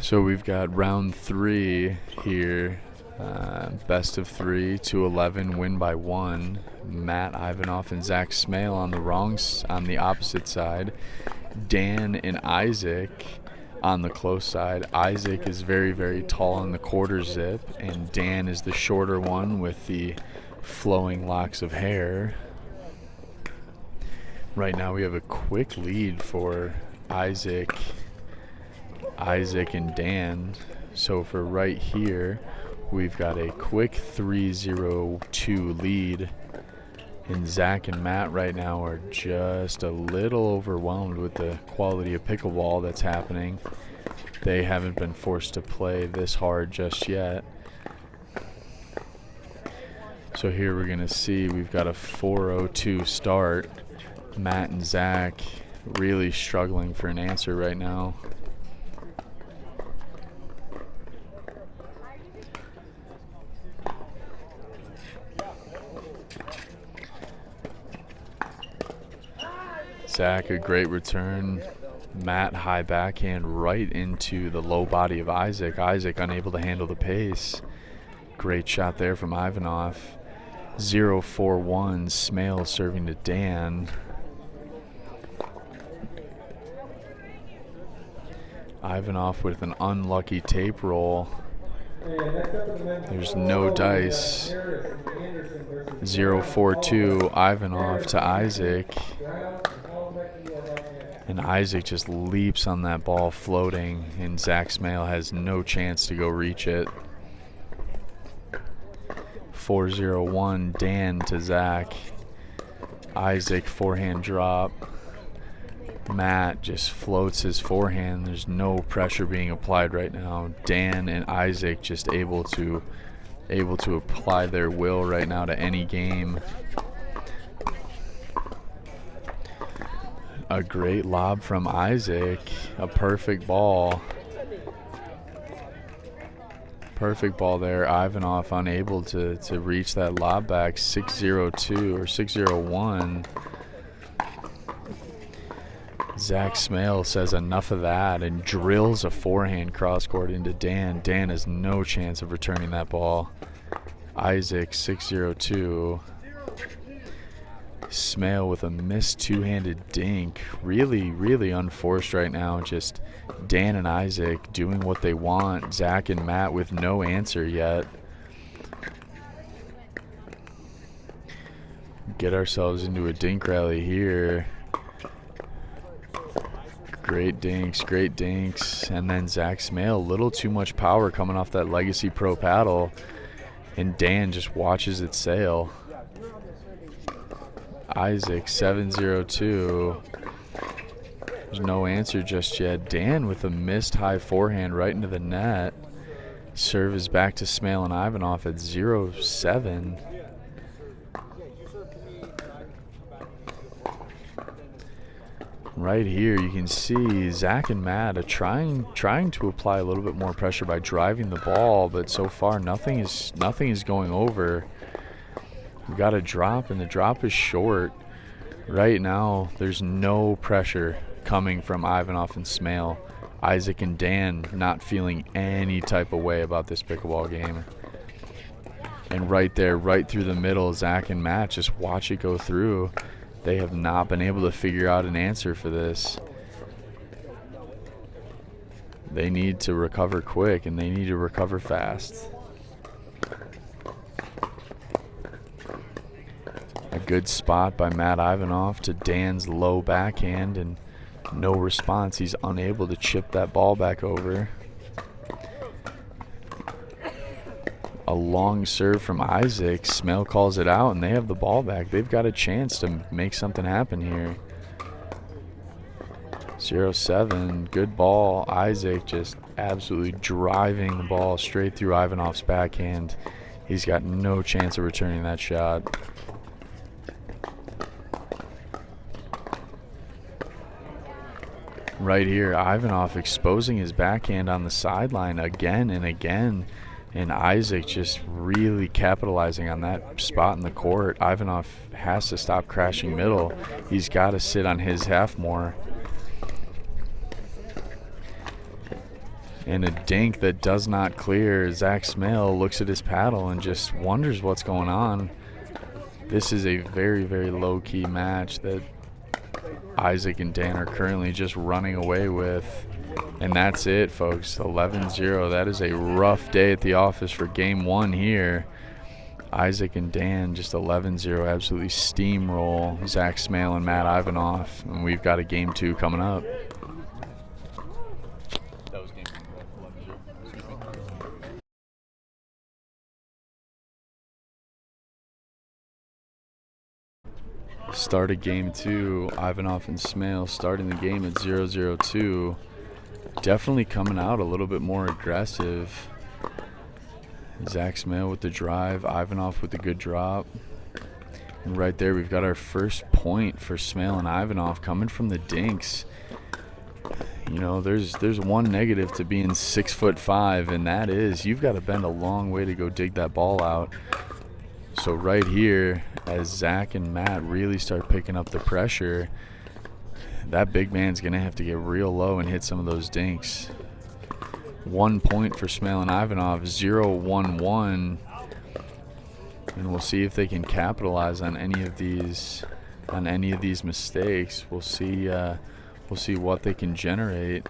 So we've got round 3 here. Best of 3 to 11, win by 1. Matt Ivanoff and Zach Smale on the opposite side. Dan and Isaac on the close side. Isaac is very, very tall in the quarter zip, and Dan is the shorter one with the flowing locks of hair. Right now we have a quick lead for Isaac and Dan. So for right here, we've got a quick 3-0-2 lead. And Zach and Matt right now are just a little overwhelmed with the quality of pickleball that's happening. They haven't been forced to play this hard just yet. So here we're going to see we've got a 4-0-2 start. Matt and Zach really struggling for an answer right now. Zach, a great return. Matt, high backhand right into the low body of Isaac. Isaac unable to handle the pace. Great shot there from Ivanoff. 0-4-1, Smale serving to Dan. Ivanoff with an unlucky tape roll. There's no dice. 0-4-2, Ivanoff to Isaac. And Isaac just leaps on that ball floating, and Zach Smale has no chance to go reach it. 4-0-1, Dan to Zach. Isaac forehand drop. Matt just floats his forehand. There's no pressure being applied right now. Dan and Isaac just able to apply their will right now to any game. A great lob from Isaac. A perfect ball. Perfect ball there. Ivanoff unable to reach that lob back. 6-0-2 or 6-0-1. Zach Smale says enough of that and drills a forehand cross court into Dan. Dan has no chance of returning that ball. Isaac 6-0-2. Smale with a missed two-handed dink. Really, really unforced right now. Just Dan and Isaac doing what they want. Zach and Matt with no answer yet. Get ourselves into a dink rally here. Great dinks. And then Zach Smale, a little too much power coming off that Legacy Pro paddle. And Dan just watches it sail. Isaac 7-0-2. There's no answer just yet. Dan with a missed high forehand right into the net. Serve is back to Smale and Ivanoff at 0-7. Right here you can see Zach and Matt are trying to apply a little bit more pressure by driving the ball, but so far nothing is going over. We got a drop, and the drop is short. Right now, there's no pressure coming from Ivanoff and Smale. Isaac and Dan not feeling any type of way about this pickleball game. And right there, right through the middle, Zach and Matt just watch it go through. They have not been able to figure out an answer for this. They need to recover quick, and they need to recover fast. A good spot by Matt Ivanoff to Dan's low backhand, and no response. He's unable to chip that ball back over. A long serve from Isaac. Smale calls it out, and they have the ball back. They've got a chance to make something happen here. 0-7. Good ball. Isaac just absolutely driving the ball straight through Ivanoff's backhand. He's got no chance of returning that shot. Right here, Ivanoff exposing his backhand on the sideline again and again. And Isaac just really capitalizing on that spot in the court. Ivanoff has to stop crashing middle. He's got to sit on his half more. And a dink that does not clear. Zach Smale looks at his paddle and just wonders what's going on. This is a very, very low-key match that Isaac and Dan are currently just running away with. And that's it, folks. 11-0. That is a rough day at the office for game one here. Isaac and Dan just 11-0, absolutely steamroll Zach Smale and Matt Ivanoff. And we've got a game two coming up. That was game 11-0. Start of game two, Ivanoff and Smale starting the game at 0-0-2. Definitely coming out a little bit more aggressive. Zach Smale with the drive, Ivanoff with the good drop. And right there we've got our first point for Smale and Ivanoff coming from the dinks. You know, there's one negative to being 6'5", and that is you've got to bend a long way to go dig that ball out. So right here, as Zach and Matt really start picking up the pressure, that big man's going to have to get real low and hit some of those dinks. 1 point for Smale and Ivanoff, 0-1-1. And we'll see if they can capitalize on any of these mistakes. We'll see what they can generate.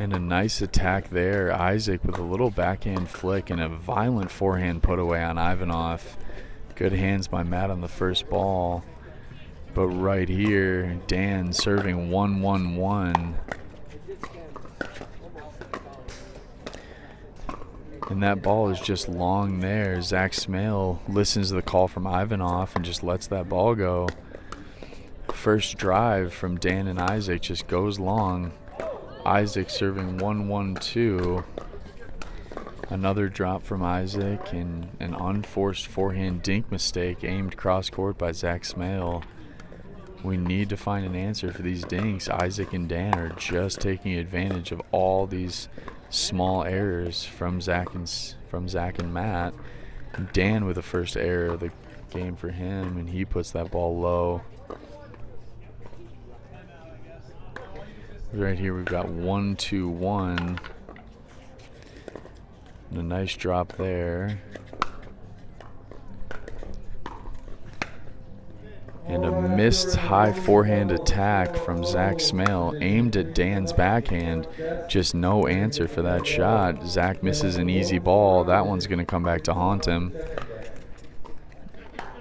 And a nice attack there. Isaac with a little backhand flick and a violent forehand put away on Ivanoff. Good hands by Matt on the first ball. But right here, Dan serving 1-1-1. And that ball is just long there. Zach Smale listens to the call from Ivanoff and just lets that ball go. First drive from Dan and Isaac just goes long. Isaac serving 1-1-2. Another drop from Isaac and an unforced forehand dink mistake aimed cross court by Zach Smale. We need to find an answer for these dinks. Isaac and Dan are just taking advantage of all these small errors from Zach and Matt. And Dan with the first error of the game for him, and he puts that ball low. Right here we've got 1-2-1. And a nice drop there. And a missed high forehand attack from Zach Smale aimed at Dan's backhand. Just no answer for that shot. Zach misses an easy ball. That one's going to come back to haunt him.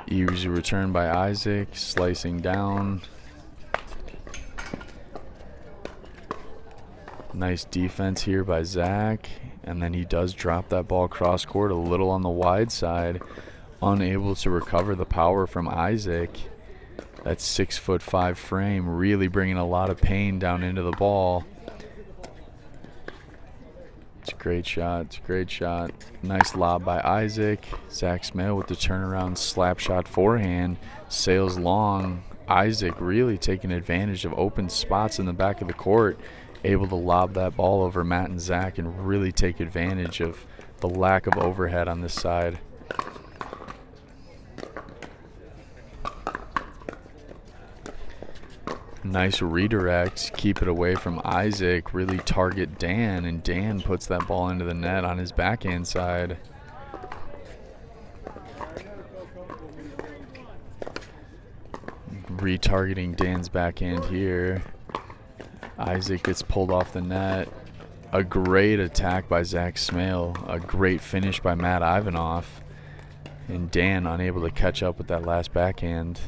Easy return by Isaac, slicing down. Nice defense here by Zach. And then he does drop that ball cross court a little on the wide side. Unable to recover the power from Isaac. That 6'5" frame really bringing a lot of pain down into the ball. It's a great shot. It's a great shot. Nice lob by Isaac. Zach Smale with the turnaround slap shot forehand. Sails long. Isaac really taking advantage of open spots in the back of the court. Able to lob that ball over Matt and Zach and really take advantage of the lack of overhead on this side. Nice redirect, keep it away from Isaac, really target Dan, and Dan puts that ball into the net on his backhand side. Retargeting Dan's backhand here. Isaac gets pulled off the net. A great attack by Zach Smale, a great finish by Matt Ivanoff, and Dan unable to catch up with that last backhand.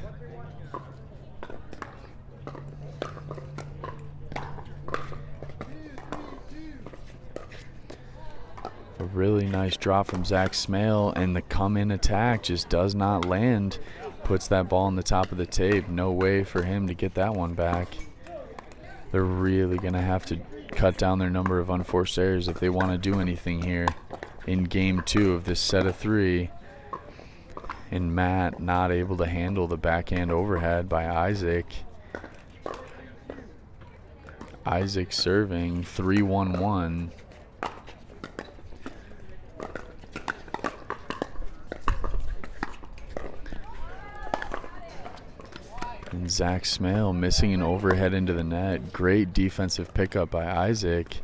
A really nice drop from Zach Smale, and the come-in attack just does not land. Puts that ball on the top of the tape. No way for him to get that one back. They're really going to have to cut down their number of unforced errors if they want to do anything here in game two of this set of three. And Matt not able to handle the backhand overhead by Isaac. Isaac serving 3-1-1. And Zach Smale missing an overhead into the net. Great defensive pickup by Isaac.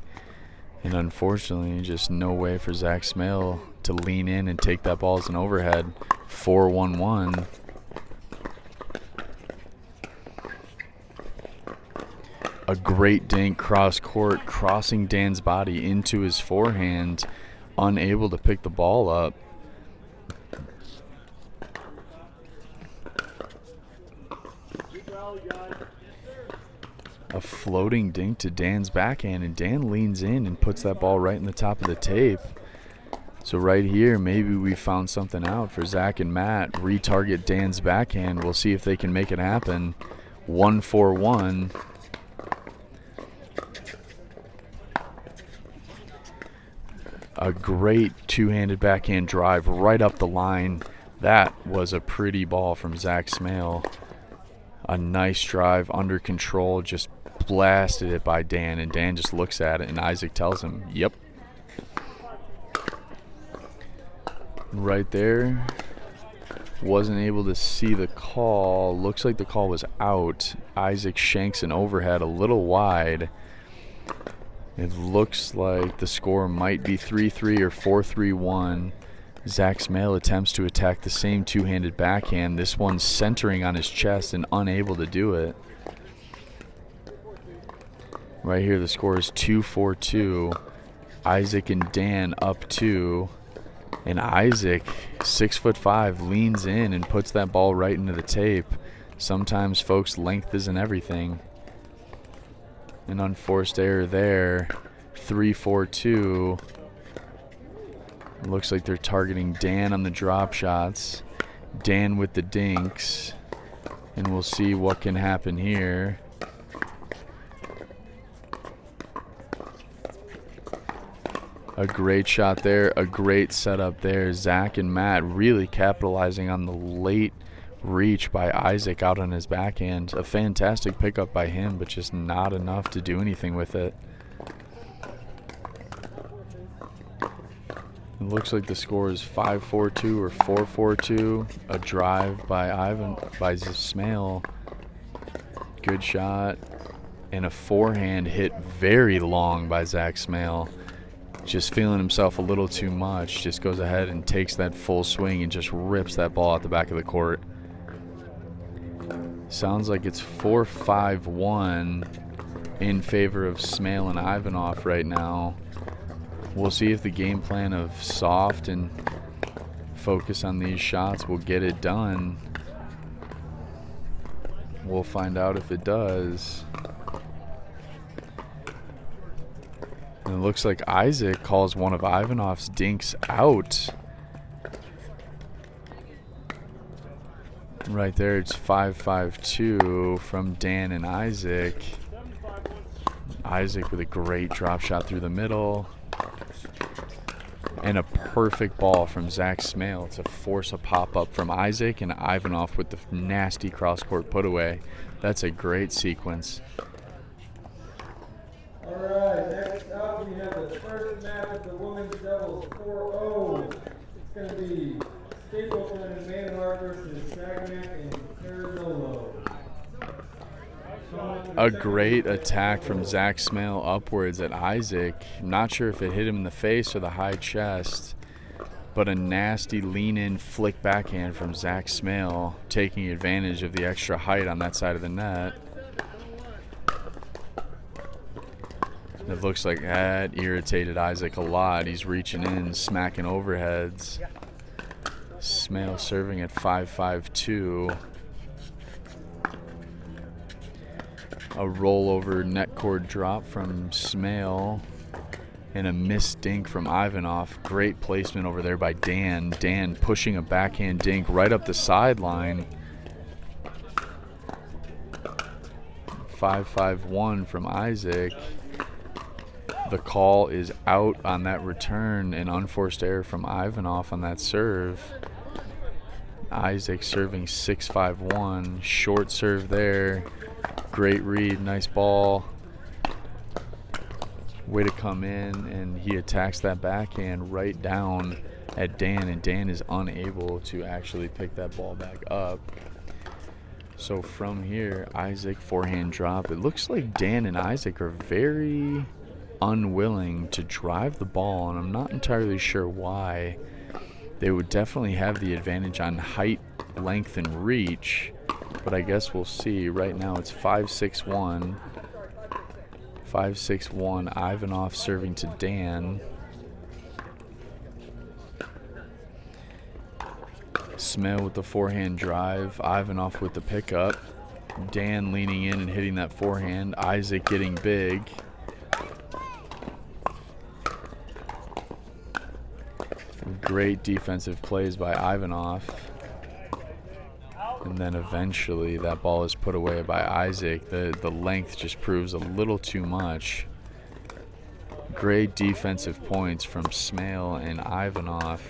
And unfortunately, just no way for Zach Smale to lean in and take that ball as an overhead. 4-1-1. A great dink cross court, crossing Dan's body into his forehand, unable to pick the ball up. A floating dink to Dan's backhand, and Dan leans in and puts that ball right in the top of the tape. So right here, maybe we found something out for Zach and Matt. Retarget Dan's backhand. We'll see if they can make it happen. 1-4-1. A great two-handed backhand drive right up the line. That was a pretty ball from Zach Smale. A nice drive under control, just blasted it by Dan, and Dan just looks at it, and Isaac tells him, yep. Right there, wasn't able to see the call. Looks like the call was out. Isaac shanks an overhead a little wide. It looks like the score might be 3-3 or 4-3-1. Zach Smale attempts to attack the same two-handed backhand. This one centering on his chest and unable to do it. Right here, the score is 2-4-2. Isaac and Dan up 2. And Isaac, 6'5", leans in and puts that ball right into the tape. Sometimes, folks, length isn't everything. An unforced error there. 3-4-2. Looks like they're targeting Dan on the drop shots. Dan with the dinks. And we'll see what can happen here. A great shot there. A great setup there. Zach and Matt really capitalizing on the late reach by Isaac out on his backhand. A fantastic pickup by him, but just not enough to do anything with it. It looks like the score is 5-4-2 or 4-4-2. A drive by Smale. Good shot. And a forehand hit very long by Zach Smale. Just feeling himself a little too much. Just goes ahead and takes that full swing and just rips that ball out the back of the court. Sounds like it's 4-5-1 in favor of Smale and Ivanov right now. We'll see if the game plan of soft and focus on these shots will get it done. We'll find out if it does. And it looks like Isaac calls one of Ivanov's dinks out. Right there, it's 5-5-2 from Dan and Isaac. Isaac with a great drop shot through the middle. And a perfect ball from Zach Smale to force a pop-up from Isaac, and Ivanov with the nasty cross-court put-away. That's a great sequence. All right, next up we have the first match of the women's doubles 4-0. It's going to be Littleton and Manhart versus Saginac and Carizolo. A great attack from Zach Smale upwards at Isaac. Not sure if it hit him in the face or the high chest, but a nasty lean-in flick backhand from Zach Smale, taking advantage of the extra height on that side of the net. It looks like that irritated Isaac a lot. He's reaching in, smacking overheads. Smale serving at 5-5-2. A rollover net cord drop from Smale. And a missed dink from Ivanov. Great placement over there by Dan. Dan pushing a backhand dink right up the sideline. 5-5-1 from Isaac. The call is out on that return. An unforced error from Ivanov on that serve. Isaac serving 6-5-1. Short serve there. Great read. Nice ball. Way to come in, and he attacks that backhand right down at Dan, and Dan is unable to actually pick that ball back up. So from here, Isaac forehand drop. It looks like Dan and Isaac are very unwilling to drive the ball, and I'm not entirely sure why. They would definitely have the advantage on height, length, and reach, but I guess we'll see. Right now it's 5-6-1. 5-6-1. Ivanov serving to Dan. Smale with the forehand drive. Ivanov with the pickup. Dan leaning in and hitting that forehand. Isaac getting big. Great defensive plays by Ivanov. And then eventually that ball is put away by Isaac. The length just proves a little too much. Great defensive points from Smale and Ivanov.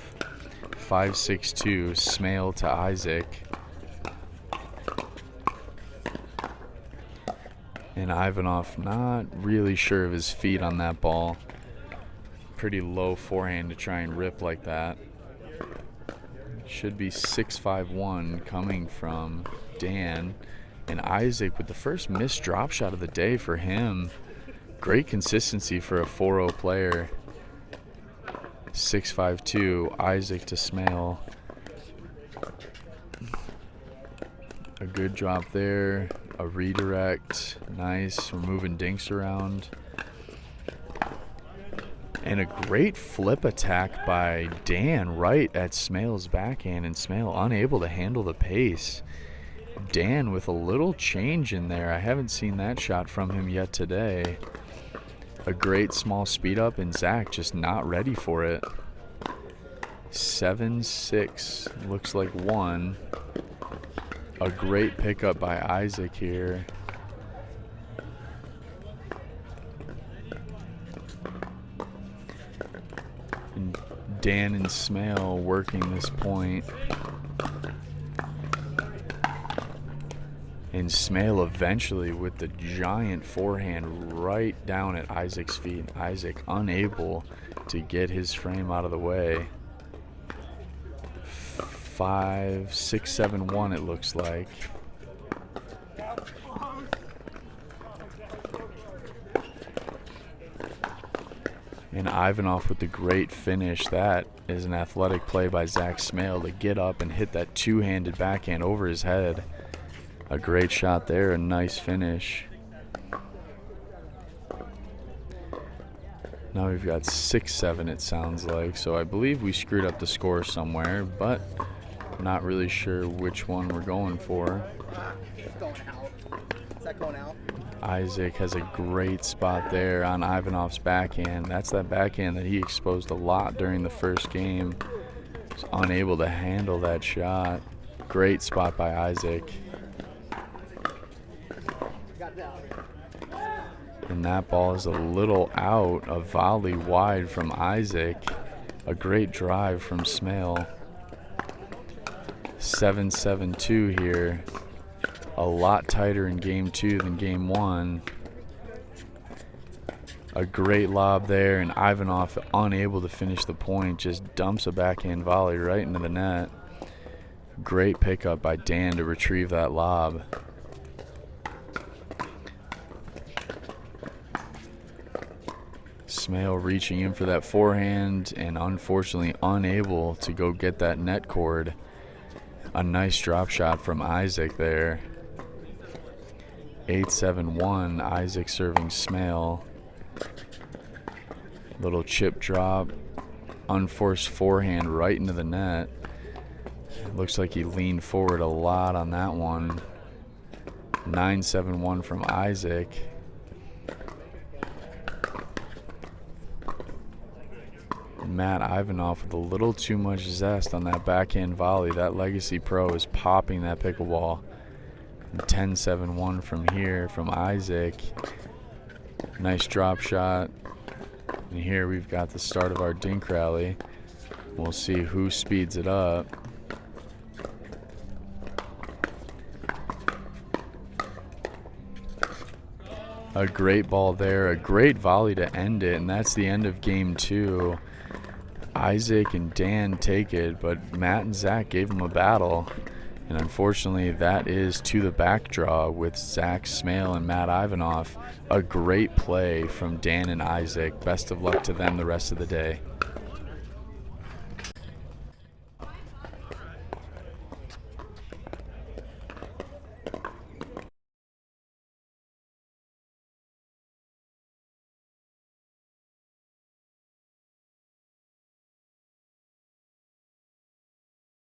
5-6-2, Smale to Isaac. And Ivanov not really sure of his feet on that ball. Pretty low forehand to try and rip like that. Should be 6-5-1 coming from Dan. And Isaac with the first missed drop shot of the day for him. Great consistency for a 4.0 player. 6-5-2, Isaac to Smale. A good drop there. A redirect. Nice. We're moving Dinks around. And a great flip attack by Dan right at Smale's backhand, and Smale unable to handle the pace. Dan with a little change in there. I haven't seen that shot from him yet today. A great small speed up, and Zach just not ready for it. 7-6, looks like 1. A great pickup by Isaac here. And Dan and Smale working this point. And Smale eventually with the giant forehand right down at Isaac's feet. Isaac unable to get his frame out of the way. 5-6-7-1 it looks like. And Ivanov with the great finish. That is an athletic play by Zach Smale to get up and hit that two-handed backhand over his head. A great shot there, a nice finish. Now we've got 6-7 it sounds like, so I believe we screwed up the score somewhere, but not really sure which one we're going for. It's going out. Is that going out? Isaac has a great spot there on Ivanov's backhand. That's that backhand that he exposed a lot during the first game. He's unable to handle that shot. Great spot by Isaac. And that ball is a little out, a volley wide from Isaac. A great drive from Smale. 7-7-2 here. A lot tighter in game 2 than game 1. A great lob there, and Ivanov unable to finish the point, just dumps a backhand volley right into the net. Great pickup by Dan to retrieve that lob. Smale reaching in for that forehand and unfortunately unable to go get that net cord. A nice drop shot from Isaac there. 8-7-1, Isaac serving Smale. Little chip drop, unforced forehand right into the net. Looks like he leaned forward a lot on that one. 9-7-1 from Isaac. Matt Ivanov with a little too much zest on that backhand volley. That Legacy Pro is popping that pickleball. 10-7-1 from here from Isaac. Nice drop shot. And here we've got the start of our Dink rally. We'll see who speeds it up. A great ball there, a great volley to end it, and that's the end of game 2. Isaac and Dan take it, but Matt and Zach gave them a battle. And unfortunately, that is to the back draw with Zach Smale and Matt Ivanov. A great play from Dan and Isaac. Best of luck to them the rest of the day.